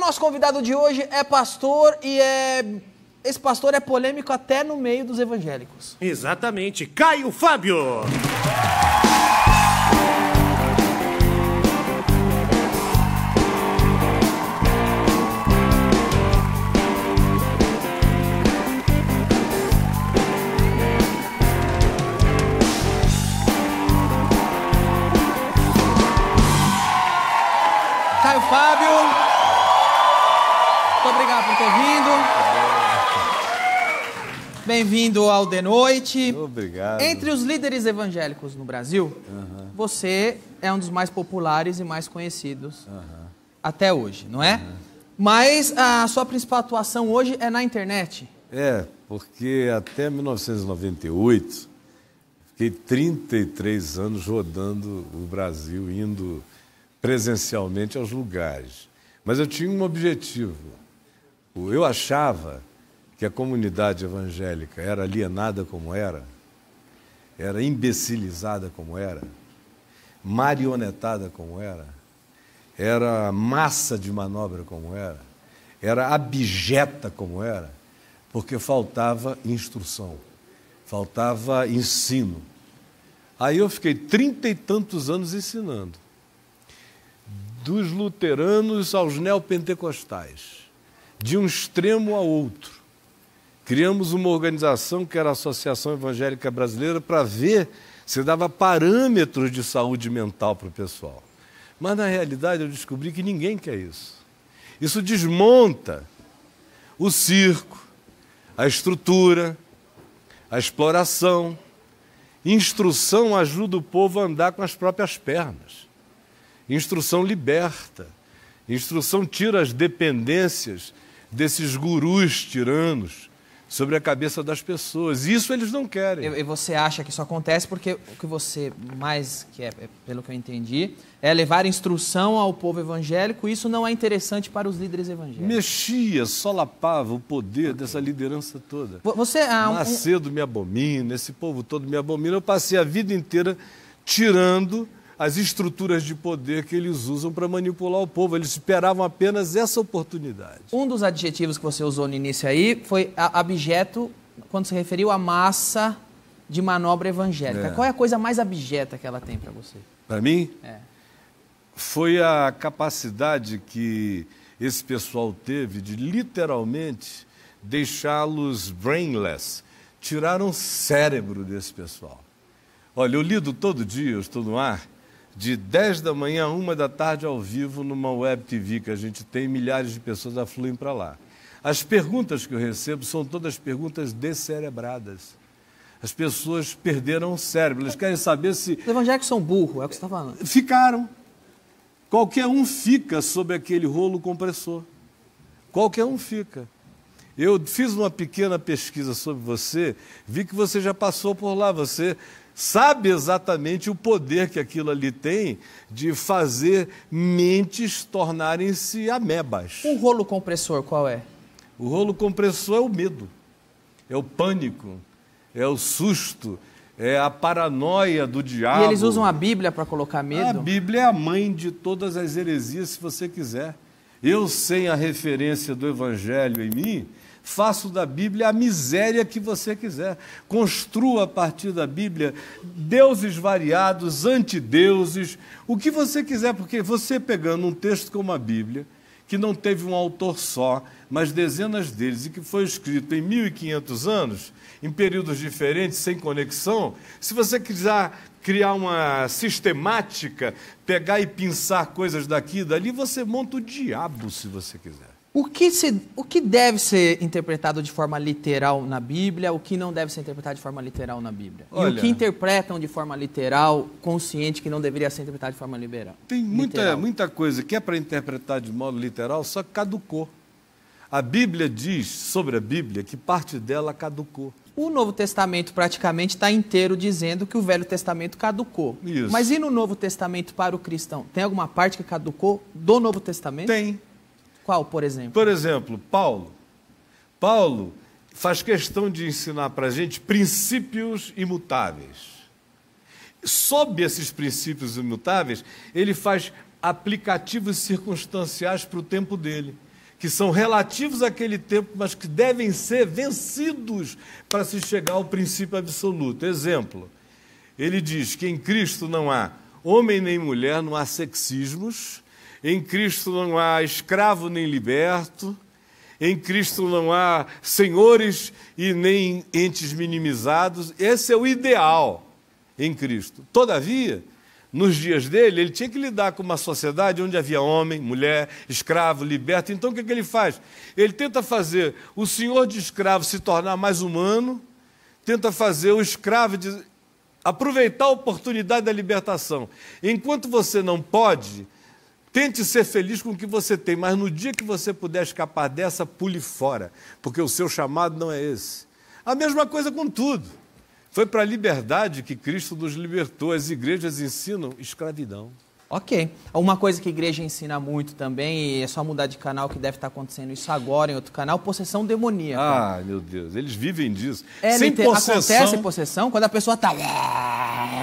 nosso convidado de hoje é pastor e esse pastor é polêmico até no meio dos evangélicos. Exatamente, Caio Fábio! Caio Fábio, muito obrigado por ter vindo. Bem-vindo ao De Noite. Obrigado. Entre os líderes evangélicos no Brasil, você é um dos mais populares e mais conhecidos até hoje, não é? Mas a sua principal atuação hoje é na internet. É, porque até 1998, fiquei 33 anos rodando o Brasil, indo presencialmente aos lugares. Mas eu tinha um objetivo. Eu achava que a comunidade evangélica era alienada como era imbecilizada como era marionetada como era massa de manobra como era abjeta como era, porque faltava instrução, faltava ensino. Aí eu fiquei 30 e tantos anos ensinando, dos luteranos aos neopentecostais, de um extremo ao outro. Criamos uma organização que era a Associação Evangélica Brasileira para ver se dava parâmetros de saúde mental para o pessoal. Mas, na realidade, eu descobri que ninguém quer isso. Isso desmonta o circo, a estrutura, a exploração. Instrução ajuda o povo a andar com as próprias pernas. Instrução liberta. Instrução tira as dependências desses gurus tiranos sobre a cabeça das pessoas. Isso eles não querem. E você acha que isso acontece porque o que você mais quer, pelo que eu entendi, é levar instrução ao povo evangélico, e isso não é interessante para os líderes evangélicos. Mexia, solapava o poder dessa liderança toda. Você, Macedo me abomina, esse povo todo me abomina. Eu passei a vida inteira tirando as estruturas de poder que eles usam para manipular o povo. Eles esperavam apenas essa oportunidade. Um dos adjetivos que você usou no início aí foi abjeto, quando se referiu à massa de manobra evangélica. Qual é a coisa mais abjeta que ela tem para você? Para mim? Foi a capacidade que esse pessoal teve de literalmente deixá-los brainless. Tiraram o cérebro desse pessoal. Olha, eu lido todo dia, eu estou no ar, de 10 da manhã a 1 da tarde ao vivo numa web TV que a gente tem, milhares de pessoas afluem para lá. As perguntas que eu recebo são todas perguntas descerebradas. As pessoas perderam o cérebro, eles querem saber se... Os evangélicos são burros, é o que você está falando. Ficaram. Qualquer um fica sob aquele rolo compressor. Qualquer um fica. Eu fiz uma pequena pesquisa sobre você, vi que você já passou por lá, você sabe exatamente o poder que aquilo ali tem de fazer mentes tornarem-se amebas. O rolo compressor qual é? O rolo compressor é o medo, é o pânico, é o susto, é a paranoia do diabo. E eles usam a Bíblia para colocar medo? A Bíblia é a mãe de todas as heresias, se você quiser. Eu, sem a referência do Evangelho em mim, faço da Bíblia a miséria que você quiser. Construa a partir da Bíblia deuses variados, antideuses, o que você quiser, porque você pegando um texto como a Bíblia, que não teve um autor só, mas dezenas deles, e que foi escrito em 1500 anos, em períodos diferentes, sem conexão, se você quiser criar uma sistemática, pegar e pinçar coisas daqui e dali, você monta o diabo, se você quiser. O que deve ser interpretado de forma literal na Bíblia, o que não deve ser interpretado de forma literal na Bíblia? Olha, e o que interpretam de forma literal, consciente, que não deveria ser interpretado de forma liberal? Tem muita coisa que é para interpretar de modo literal, só que caducou. A Bíblia diz sobre a Bíblia que parte dela caducou. O Novo Testamento praticamente está inteiro dizendo que o Velho Testamento caducou. Isso. Mas e no Novo Testamento para o cristão? Tem alguma parte que caducou do Novo Testamento? Tem. Qual, por exemplo? Por exemplo, Paulo. Paulo faz questão de ensinar para a gente princípios imutáveis. Sob esses princípios imutáveis, ele faz aplicativos circunstanciais para o tempo dele. que são relativos àquele tempo, mas que devem ser vencidos para se chegar ao princípio absoluto. Exemplo, ele diz que em Cristo não há homem nem mulher, não há sexismos, em Cristo não há escravo nem liberto, em Cristo não há senhores e nem entes minimizados. Esse é o ideal em Cristo. Todavia, nos dias dele, ele tinha que lidar com uma sociedade onde havia homem, mulher, escravo, liberto. Então, o que ele faz? Ele tenta fazer o senhor de escravo se tornar mais humano, tenta fazer o escravo aproveitar a oportunidade da libertação. Enquanto você não pode, tente ser feliz com o que você tem, mas no dia que você puder escapar dessa, pule fora, porque o seu chamado não é esse. A mesma coisa com tudo. Foi para a liberdade que Cristo nos libertou. As igrejas ensinam escravidão. Ok. Uma coisa que a igreja ensina muito também, e é só mudar de canal que deve estar acontecendo isso agora em outro canal, possessão demoníaca. Ah, meu Deus, eles vivem disso. Sem possessão. Acontece possessão quando a pessoa está...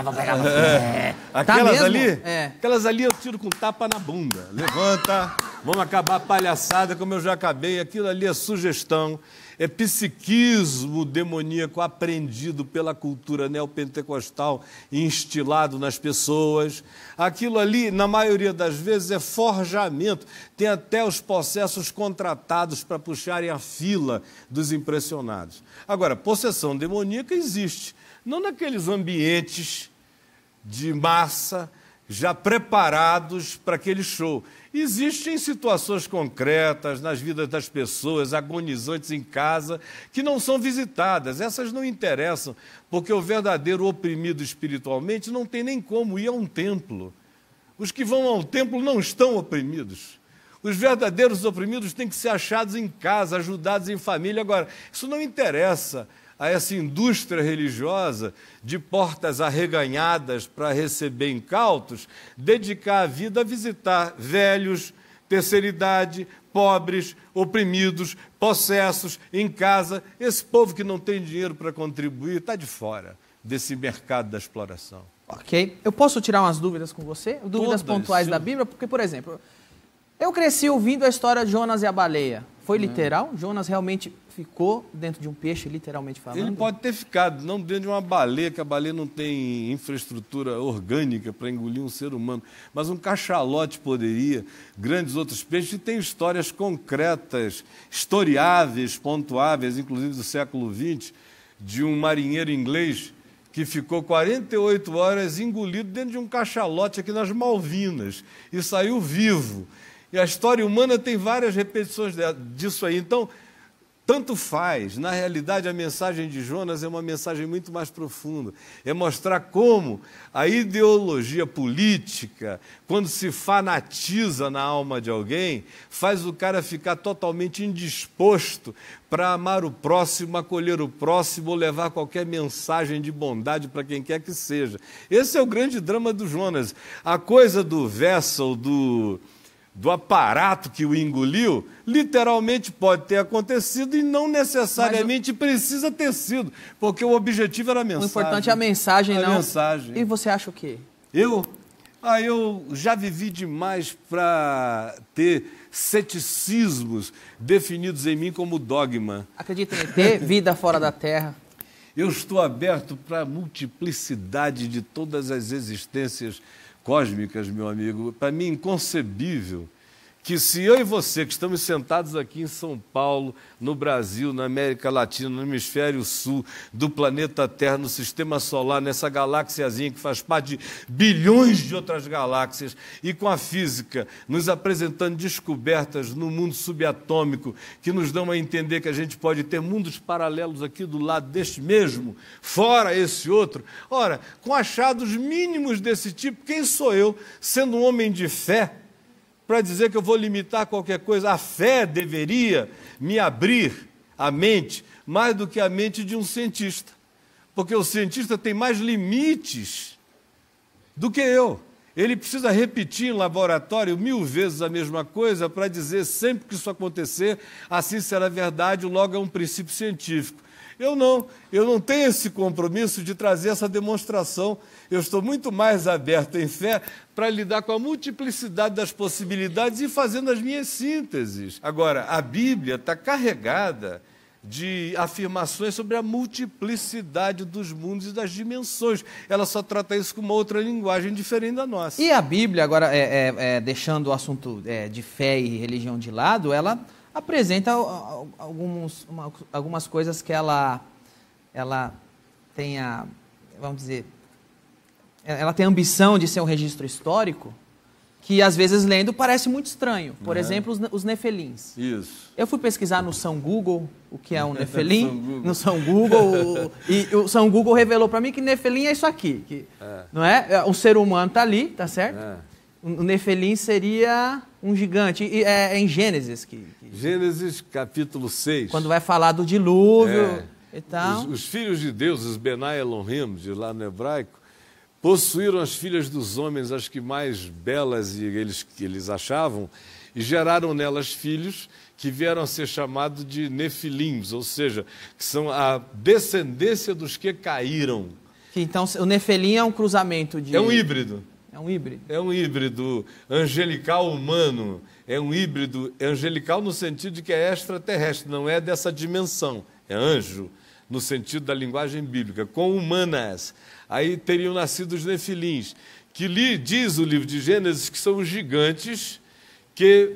Vou pegar você. Aquelas tá ali, é. Aquelas ali eu tiro com tapa na bunda. Levanta, vamos acabar a palhaçada como eu já acabei. Aquilo ali é sugestão. É psiquismo demoníaco aprendido pela cultura neopentecostal e instilado nas pessoas. Aquilo ali, na maioria das vezes, é forjamento. Tem até os possessos contratados para puxarem a fila dos impressionados. Agora, possessão demoníaca existe. Não naqueles ambientes de massa já preparados para aquele show. Existem situações concretas nas vidas das pessoas, agonizantes em casa, que não são visitadas. Essas não interessam, porque o verdadeiro oprimido espiritualmente não tem nem como ir a um templo. Os que vão ao templo não estão oprimidos. Os verdadeiros oprimidos têm que ser achados em casa, ajudados em família. Agora, isso não interessa a essa indústria religiosa de portas arreganhadas para receber incautos, dedicar a vida a visitar velhos, terceira idade, pobres, oprimidos, possessos, em casa. Esse povo que não tem dinheiro para contribuir está de fora desse mercado da exploração. Ok. Eu posso tirar umas dúvidas com você? Dúvidas pontuais da Bíblia? Porque, por exemplo, eu cresci ouvindo a história de Jonas e a baleia. Foi literal? Jonas realmente ficou dentro de um peixe, literalmente falando? Ele pode ter ficado, não dentro de uma baleia, que a baleia não tem infraestrutura orgânica para engolir um ser humano, mas um cachalote poderia, grandes outros peixes, e tem histórias concretas, historiáveis, pontuáveis, inclusive do século XX, de um marinheiro inglês que ficou 48 horas engolido dentro de um cachalote aqui nas Malvinas e saiu vivo. E a história humana tem várias repetições disso aí. Então, tanto faz. Na realidade, a mensagem de Jonas é uma mensagem muito mais profunda. É mostrar como a ideologia política, quando se fanatiza na alma de alguém, faz o cara ficar totalmente indisposto para amar o próximo, acolher o próximo ou levar qualquer mensagem de bondade para quem quer que seja. Esse é o grande drama do Jonas. A coisa do vessel, do aparato que o engoliu, literalmente pode ter acontecido e não necessariamente precisa ter sido, porque o objetivo era a mensagem. O importante é a mensagem, não? Mensagem. E você acha o quê? Eu já vivi demais para ter ceticismos definidos em mim como dogma. Acredita em ET, vida fora da Terra? Eu estou aberto para a multiplicidade de todas as existências cósmicas, meu amigo. Para mim é inconcebível que se eu e você, que estamos sentados aqui em São Paulo, no Brasil, na América Latina, no hemisfério sul do planeta Terra, no sistema solar, nessa galáxiazinha que faz parte de bilhões de outras galáxias, e com a física nos apresentando descobertas no mundo subatômico que nos dão a entender que a gente pode ter mundos paralelos aqui do lado deste mesmo, fora esse outro. Ora, com achados mínimos desse tipo, quem sou eu, sendo um homem de fé, para dizer que eu vou limitar qualquer coisa? A fé deveria me abrir a mente mais do que a mente de um cientista, porque o cientista tem mais limites do que eu. Ele precisa repetir em laboratório 1000 vezes a mesma coisa para dizer sempre que isso acontecer, assim será verdade, logo é um princípio científico. Eu não tenho esse compromisso de trazer essa demonstração. Eu estou muito mais aberto em fé para lidar com a multiplicidade das possibilidades e fazendo as minhas sínteses. Agora, a Bíblia está carregada de afirmações sobre a multiplicidade dos mundos e das dimensões. Ela só trata isso com uma outra linguagem diferente da nossa. E a Bíblia, agora, deixando o assunto de fé e religião de lado, ela apresenta algumas coisas que ela tem vamos dizer, ela tem a ambição de ser um registro histórico, que às vezes lendo parece muito estranho. Por exemplo, os nefelins. Isso. Eu fui pesquisar no São Google o que é um nefelim, no São Google, e o São Google revelou para mim que nefelim é isso aqui, não é? Um ser humano está ali, tá certo? O nefelim seria um gigante, e é em Gênesis. Gênesis capítulo 6. Quando vai falar do dilúvio e tal. Os filhos de Deus, os Benai Elohim, de lá no hebraico, possuíram as filhas dos homens, as que mais belas que eles achavam, e geraram nelas filhos que vieram a ser chamados de nefilims, ou seja, que são a descendência dos que caíram. Então, o nefelim é um cruzamento de... É um híbrido. É um híbrido. É um híbrido angelical humano. É um híbrido angelical no sentido de que é extraterrestre, não é dessa dimensão. É anjo, no sentido da linguagem bíblica, com humanas. Aí teriam nascido os nefilins, que diz o livro de Gênesis que são os gigantes que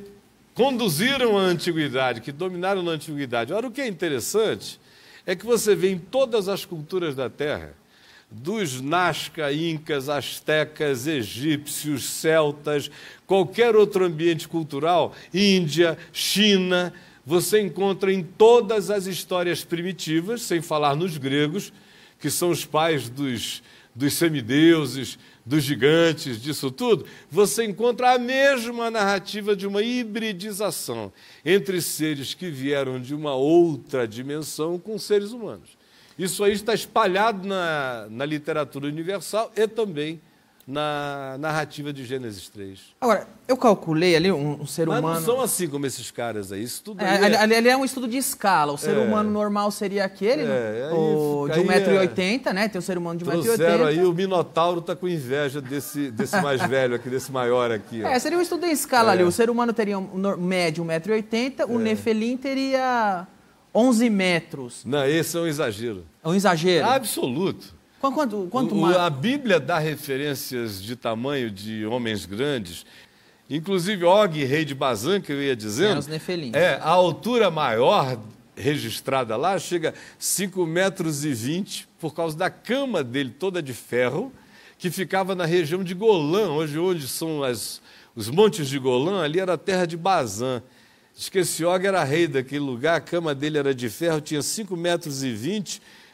conduziram a antiguidade, que dominaram na antiguidade. Ora, o que é interessante é que você vê em todas as culturas da Terra, dos Nazca, Incas, Astecas, egípcios, celtas, qualquer outro ambiente cultural, Índia, China, você encontra em todas as histórias primitivas, sem falar nos gregos, que são os pais dos semideuses, dos gigantes, disso tudo, você encontra a mesma narrativa de uma hibridização entre seres que vieram de uma outra dimensão com seres humanos. Isso aí está espalhado na literatura universal e também na narrativa de Gênesis 3. Agora, eu calculei ali um ser humano... Mas não são assim como esses caras aí. Isso tudo ali é um estudo de escala. O ser humano normal seria aquele, de 1,80 m, né? Tem o ser humano de 1,80 m. Trouxeram aí, o Minotauro está com inveja desse mais velho aqui, desse maior aqui. Ó. Seria um estudo em escala ali. O ser humano teria médio 1,80 m, o nefelim teria 11 metros. Não, esse é um exagero. É um exagero? Absoluto. Quanto mais? A Bíblia dá referências de tamanho de homens grandes, inclusive Og, rei de Bazã, que eu ia dizendo, os nefelins. A altura maior registrada lá chega a 5,20 metros por causa da cama dele toda de ferro, que ficava na região de Golã, hoje onde são os montes de Golã, ali era a terra de Bazã. Diz que esse Og era rei daquele lugar, a cama dele era de ferro, tinha 5,20 metros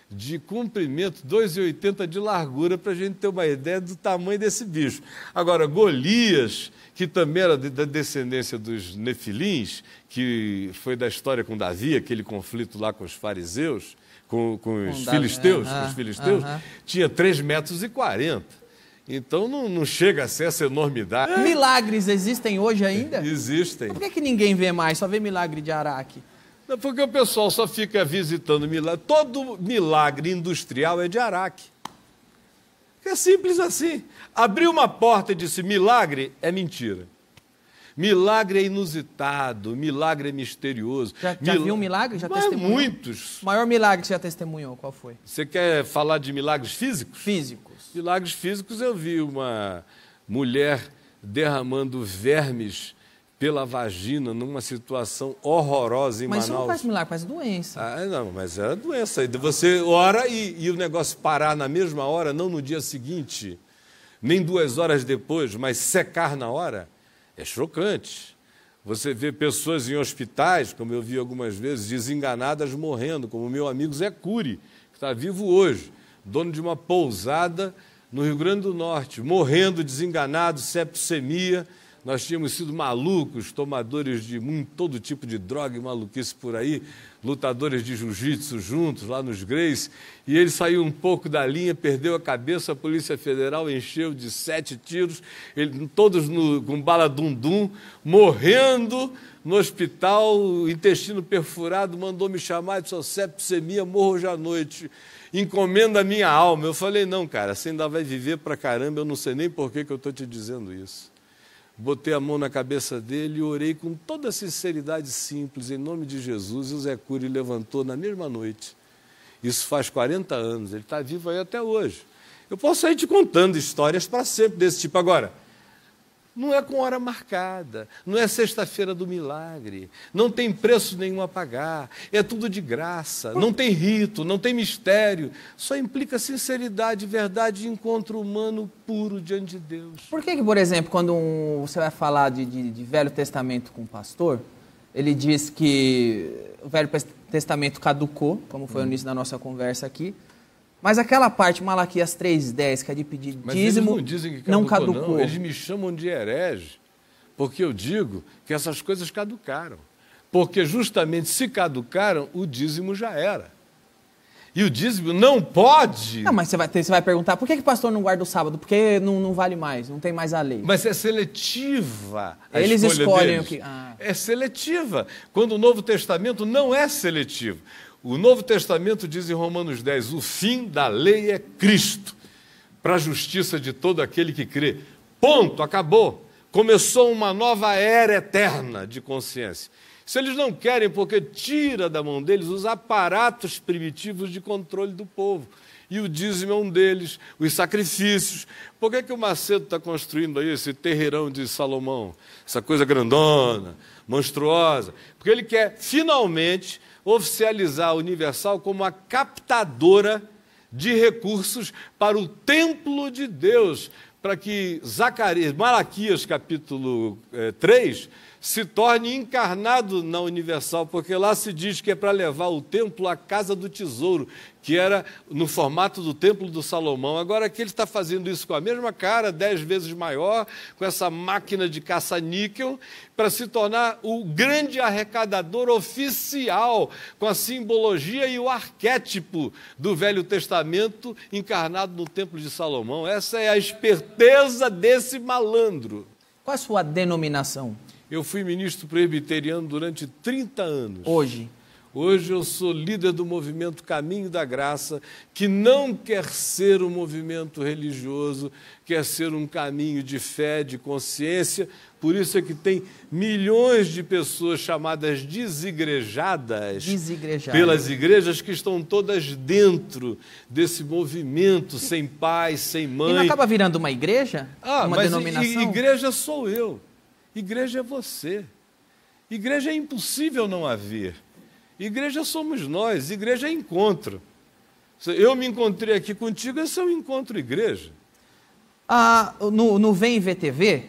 de comprimento, 2,80 m de largura, para a gente ter uma ideia do tamanho desse bicho. Agora, Golias, que também era da descendência dos nefilins, que foi da história com Davi, aquele conflito lá com os fariseus, com os filisteus, tinha 3,40 metros. Então não chega a ser essa enormidade. Milagres existem hoje ainda? Existem. Por que ninguém vê mais, só vê milagre de Araque? Não, porque o pessoal só fica visitando milagre. Todo milagre industrial é de Araque. É simples assim. Abriu uma porta e disse milagre é mentira. Milagre é inusitado, milagre é misterioso. Já viu um milagre? Já testemunhou? Muitos. O maior milagre que você já testemunhou, qual foi? Você quer falar de milagres físicos? Físicos. Milagres físicos eu vi uma mulher derramando vermes pela vagina numa situação horrorosa em Manaus. Mas isso não faz milagre, faz doença. Não, mas era doença. Você ora e o negócio parar na mesma hora, não no dia seguinte, nem 2 horas depois, mas secar na hora, é chocante. Você vê pessoas em hospitais, como eu vi algumas vezes, desenganadas morrendo, como o meu amigo Zé Cury, que está vivo hoje, dono de uma pousada no Rio Grande do Norte, morrendo desenganado, septicemia, Nós tínhamos sido malucos, tomadores de todo tipo de droga e maluquice por aí, lutadores de jiu-jitsu juntos, lá nos Grace, e ele saiu um pouco da linha, perdeu a cabeça, a Polícia Federal encheu de 7 tiros, todos com bala dum-dum, morrendo no hospital, intestino perfurado, mandou me chamar, disse, septicemia, morro hoje à noite, encomenda a minha alma. Eu falei, não, cara, você ainda vai viver pra caramba, eu não sei nem por que eu estou te dizendo isso. Botei a mão na cabeça dele e orei com toda a sinceridade simples, em nome de Jesus, e o Zé Cury levantou na mesma noite. Isso faz 40 anos, ele está vivo aí até hoje. Eu posso sair te contando histórias para sempre desse tipo. Agora, não é com hora marcada, não é sexta-feira do milagre, não tem preço nenhum a pagar, é tudo de graça, não tem rito, não tem mistério, só implica sinceridade, verdade e encontro humano puro diante de Deus. Por que, por exemplo, quando você vai falar de Velho Testamento com o pastor, ele diz que o Velho Testamento caducou, como foi o início da nossa conversa aqui, mas aquela parte, Malaquias 3,10, que é de pedir dízimo, eles não dizem que não caducou. Não. Eles me chamam de herege, porque eu digo que essas coisas caducaram. Porque justamente se caducaram, o dízimo já era. E o dízimo não pode... Não, mas você vai perguntar, por que o pastor não guarda o sábado? Porque não vale mais, não tem mais a lei. Mas é seletiva a Eles escolha escolhem deles. o que... Ah. É seletiva, quando o Novo Testamento não é seletivo. O Novo Testamento diz em Romanos 10, o fim da lei é Cristo, para a justiça de todo aquele que crê. Ponto, acabou. Começou uma nova era eterna de consciência. Se eles não querem, porque tira da mão deles os aparatos primitivos de controle do povo. E o dízimo é um deles, os sacrifícios. Por que o Macedo está construindo aí esse terreirão de Salomão? Essa coisa grandona, monstruosa. Porque ele quer, finalmente, oficializar a Universal como a captadora de recursos para o templo de Deus, para que Malaquias, capítulo 3, se torne encarnado na Universal, porque lá se diz que é para levar o templo à casa do tesouro, que era no formato do templo do Salomão. Agora aqui ele está fazendo isso com a mesma cara, 10 vezes maior, com essa máquina de caça-níquel, para se tornar o grande arrecadador oficial, com a simbologia e o arquétipo do Velho Testamento encarnado no templo de Salomão. Essa é a esperteza desse malandro. Qual é a sua denominação? Eu fui ministro presbiteriano durante 30 anos. Hoje eu sou líder do movimento Caminho da Graça, que não quer ser um movimento religioso, quer ser um caminho de fé, de consciência. Por isso é que tem milhões de pessoas chamadas desigrejadas pelas igrejas, que estão todas dentro desse movimento, sem pai, sem mãe. E não acaba virando uma igreja? Uma denominação? Igreja sou eu. Igreja é você. Igreja é impossível não haver. Igreja somos nós. Igreja é encontro. Eu me encontrei aqui contigo, esse é um encontro igreja. No Vem VTV,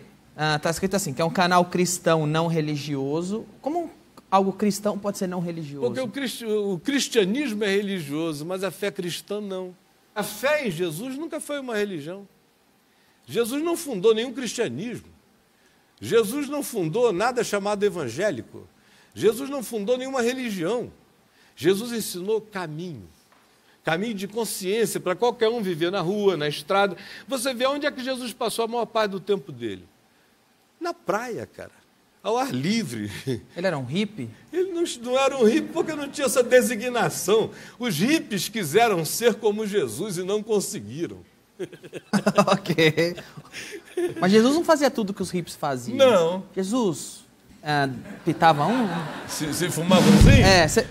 está escrito assim, que é um canal cristão não religioso. Como algo cristão pode ser não religioso? Porque o cristianismo é religioso, mas a fé cristã não. A fé em Jesus nunca foi uma religião. Jesus não fundou nenhum cristianismo. Jesus não fundou nada chamado evangélico. Jesus não fundou nenhuma religião. Jesus ensinou caminho de consciência para qualquer um viver na rua, na estrada. Você vê onde é que Jesus passou a maior parte do tempo dele? Na praia, cara, ao ar livre. Ele era um hippie? Ele não era um hippie porque não tinha essa designação. Os hippies quiseram ser como Jesus e não conseguiram. Ok. Mas Jesus não fazia tudo que os hippies faziam. Não. Jesus pitava um? Se fumava umzinho?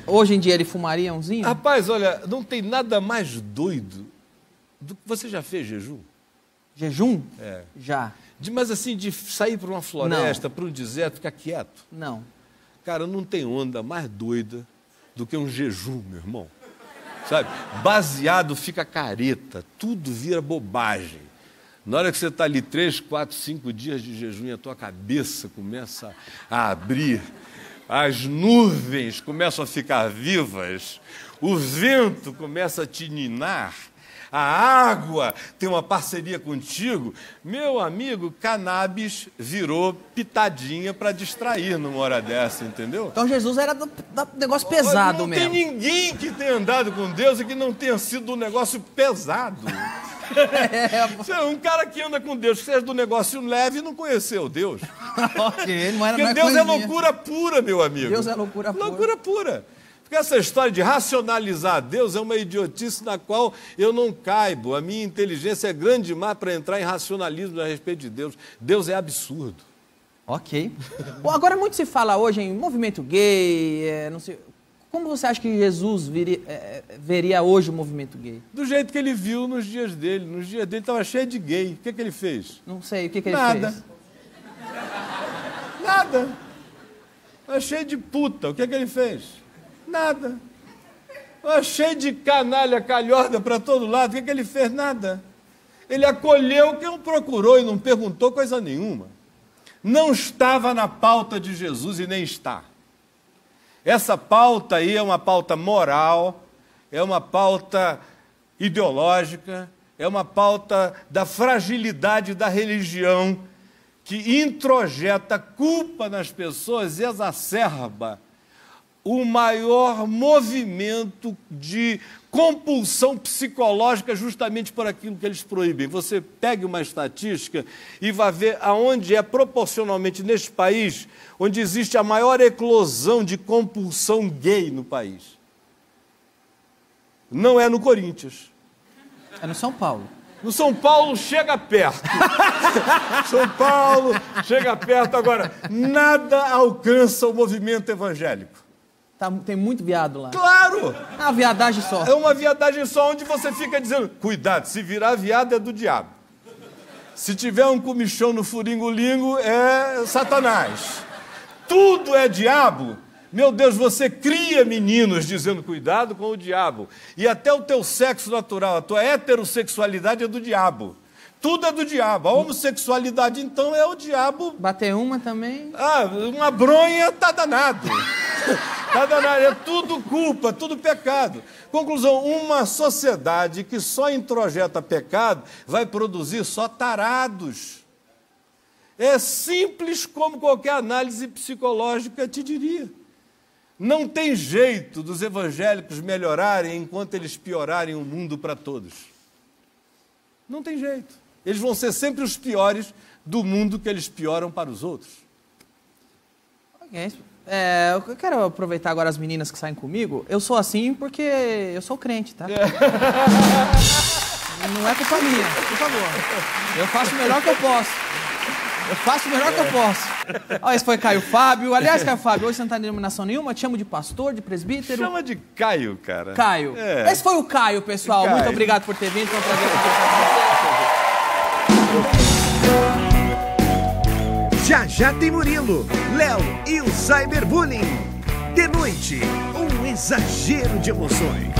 Hoje em dia ele fumaria umzinho? Rapaz, olha, não tem nada mais doido do que... Você já fez jejum? Jejum? É. Já. Mas assim, de sair para uma floresta, para um deserto, ficar quieto? Não. Cara, não tem onda mais doida do que um jejum, meu irmão. Sabe? Baseado fica careta, tudo vira bobagem. Na hora que você está ali 3, 4, 5 dias de jejum e a tua cabeça começa a abrir, as nuvens começam a ficar vivas, o vento começa a te ninar, a água tem uma parceria contigo. Meu amigo, cannabis virou pitadinha para distrair numa hora dessa, entendeu? Então Jesus era do negócio pesado mesmo. Não tem ninguém que tenha andado com Deus e que não tenha sido um negócio pesado. Um cara que anda com Deus, que seja do negócio leve, não conheceu Deus. Ok, não era. Porque Deus é loucura pura, meu amigo. Deus é loucura pura. Loucura pura. Porque essa história de racionalizar Deus é uma idiotice na qual eu não caibo. A minha inteligência é grande demais para entrar em racionalismo a respeito de Deus. Deus é absurdo. Ok. Bom, agora muito se fala hoje em movimento gay, não sei... Como você acha que Jesus veria hoje o movimento gay? Do jeito que ele viu nos dias dele. Nos dias dele estava cheio de gay. O que ele fez? Não sei, o que ele Nada. fez? Nada. Estava cheio de puta. O que ele fez? Nada. Estava cheio de canalha, calhorda para todo lado. O que ele fez? Nada. Ele acolheu quem o procurou e não perguntou coisa nenhuma. Não estava na pauta de Jesus e nem está. Essa pauta aí é uma pauta moral, é uma pauta ideológica, é uma pauta da fragilidade da religião que introjeta culpa nas pessoas e exacerba o maior movimento de compulsão psicológica justamente por aquilo que eles proíbem. Você pegue uma estatística e vai ver aonde é proporcionalmente neste país onde existe a maior eclosão de compulsão gay no país. Não é no Corinthians. É no São Paulo. No São Paulo chega perto. São Paulo chega perto. Agora, nada alcança o movimento evangélico. Tem muito viado lá. Claro! É uma viadagem só. É uma viadagem só onde você fica dizendo, cuidado, se virar viado é do diabo. Se tiver um comichão no furingolingo é Satanás. Tudo é diabo. Meu Deus, você cria meninos dizendo cuidado com o diabo. E até o teu sexo natural, a tua heterossexualidade é do diabo. Tudo é do diabo. A homossexualidade, então, é o diabo. Bater uma também. Uma bronha tá danado. Tá danado. É tudo culpa, tudo pecado. Conclusão, uma sociedade que só introjeta pecado vai produzir só tarados. É simples como qualquer análise psicológica te diria. Não tem jeito dos evangélicos melhorarem enquanto eles piorarem o mundo para todos. Não tem jeito. Eles vão ser sempre os piores do mundo que eles pioram para os outros. Ok. Eu quero aproveitar agora as meninas que saem comigo. Eu sou assim porque eu sou crente, tá? Não é culpa minha, por favor. Eu faço o melhor que eu posso. Ó, esse foi Caio Fábio. Aliás, Caio Fábio, hoje você não está em denominação nenhuma. Te chamo de pastor, de presbítero. Chama de Caio, cara. Caio. Esse foi o Caio, pessoal. Caio. Muito obrigado por ter vindo. Foi um prazer Já já tem Murilo, Léo e o Cyberbullying. De noite, um exagero de emoções.